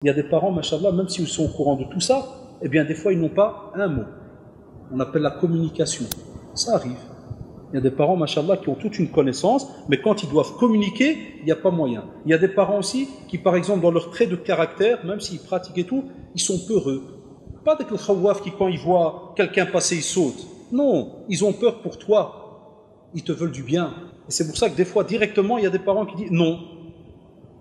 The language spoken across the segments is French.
Il y a des parents, machallah, même s'ils sont au courant de tout ça, eh bien des fois ils n'ont pas un mot. On appelle la communication. Ça arrive. Il y a des parents, machallah, qui ont toute une connaissance, mais quand ils doivent communiquer, il n'y a pas moyen. Il y a des parents aussi qui, par exemple, dans leur trait de caractère, même s'ils pratiquent et tout, ils sont peureux. Pas avec le khawaf qui, quand ils voient quelqu'un passer, ils sautent. Non, ils ont peur pour toi. Ils te veulent du bien. Et c'est pour ça que des fois, directement, il y a des parents qui disent non.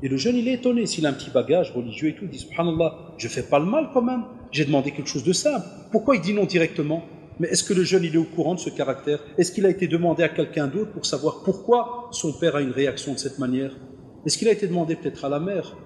Et le jeune, il est étonné. S'il a un petit bagage religieux et tout, il dit subhanallah, je ne fais pas le mal quand même. J'ai demandé quelque chose de simple. Pourquoi il dit non directement? Mais est-ce que le jeune, il est au courant de ce caractère? Est-ce qu'il a été demandé à quelqu'un d'autre pour savoir pourquoi son père a une réaction de cette manière? Est-ce qu'il a été demandé peut-être à la mère?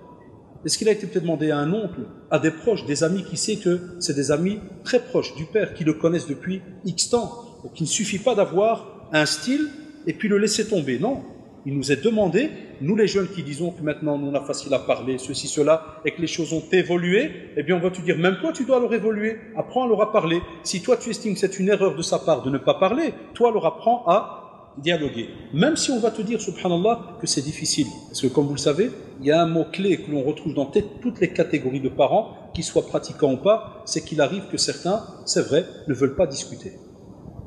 Est-ce qu'il a été peut-être demandé à un oncle, à des proches, des amis qui sait que c'est des amis très proches du père, qui le connaissent depuis X temps? Donc il ne suffit pas d'avoir un style et puis le laisser tomber. Non, il nous est demandé, nous les jeunes qui disons que maintenant on a facile à parler, ceci, cela, et que les choses ont évolué, eh bien on va te dire, même toi tu dois leur évoluer, apprends à leur à parler. Si toi tu estimes que c'est une erreur de sa part de ne pas parler, toi leur apprends à dialoguer. Même si on va te dire, subhanallah, que c'est difficile. Parce que comme vous le savez, il y a un mot-clé que l'on retrouve dans toutes les catégories de parents, qu'ils soient pratiquants ou pas, c'est qu'il arrive que certains, c'est vrai, ne veulent pas discuter,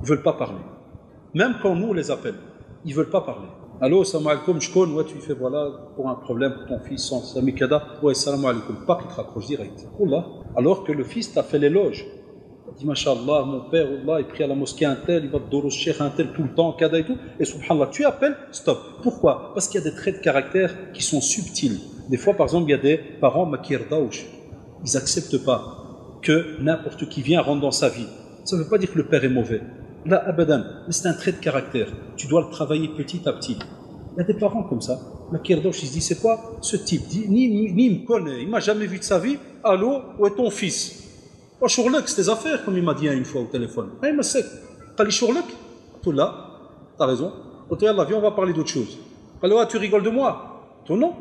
ne veulent pas parler. Même quand nous on les appelle, ils ne veulent pas parler. Allô, salam alaikum, je connais, ouais, tu fais voilà, pour un problème pour ton fils, sans samikada, ouais, salam alaikum, pas qu'il te raccroche direct. Allah. Alors que le fils t'a fait l'éloge. Il dit, Masha'Allah, mon père, Allah, il prie à la mosquée un tel, il va te doros cheikh un tel tout le temps, kada et tout, et subhanallah, tu appelles, stop. Pourquoi? Parce qu'il y a des traits de caractère qui sont subtils. Des fois, par exemple, il y a des parents makirdaouch, ils n'acceptent pas que n'importe qui vient rentre dans sa vie. Ça ne veut pas dire que le père est mauvais. Là, abadan, mais c'est un trait de caractère. Tu dois le travailler petit à petit. Il y a des parents comme ça. Makirdaouch, il se dit, c'est quoi ce type? Ni il me connaît, il m'a jamais vu de sa vie. Allô, où est ton fils? Oh, Chourlek, c'est tes affaires, comme il m'a dit une fois au téléphone. Ah, il m'a dit, t'as dit Chourlek? Tout là, t'as raison. Au là, viens, on va parler d'autre chose. Alors, tu rigoles de moi? Toi, non.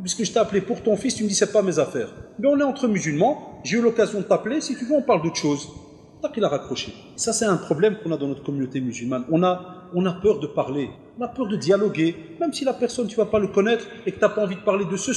Puisque je t'ai appelé pour ton fils, tu me dis, c'est pas mes affaires. Mais on est entre musulmans, j'ai eu l'occasion de t'appeler, si tu veux, on parle d'autre chose. T'as qu'il a raccroché. Ça, c'est un problème qu'on a dans notre communauté musulmane. On a peur de parler, on a peur de dialoguer, même si la personne, tu vas pas le connaître et que t'as pas envie de parler de ce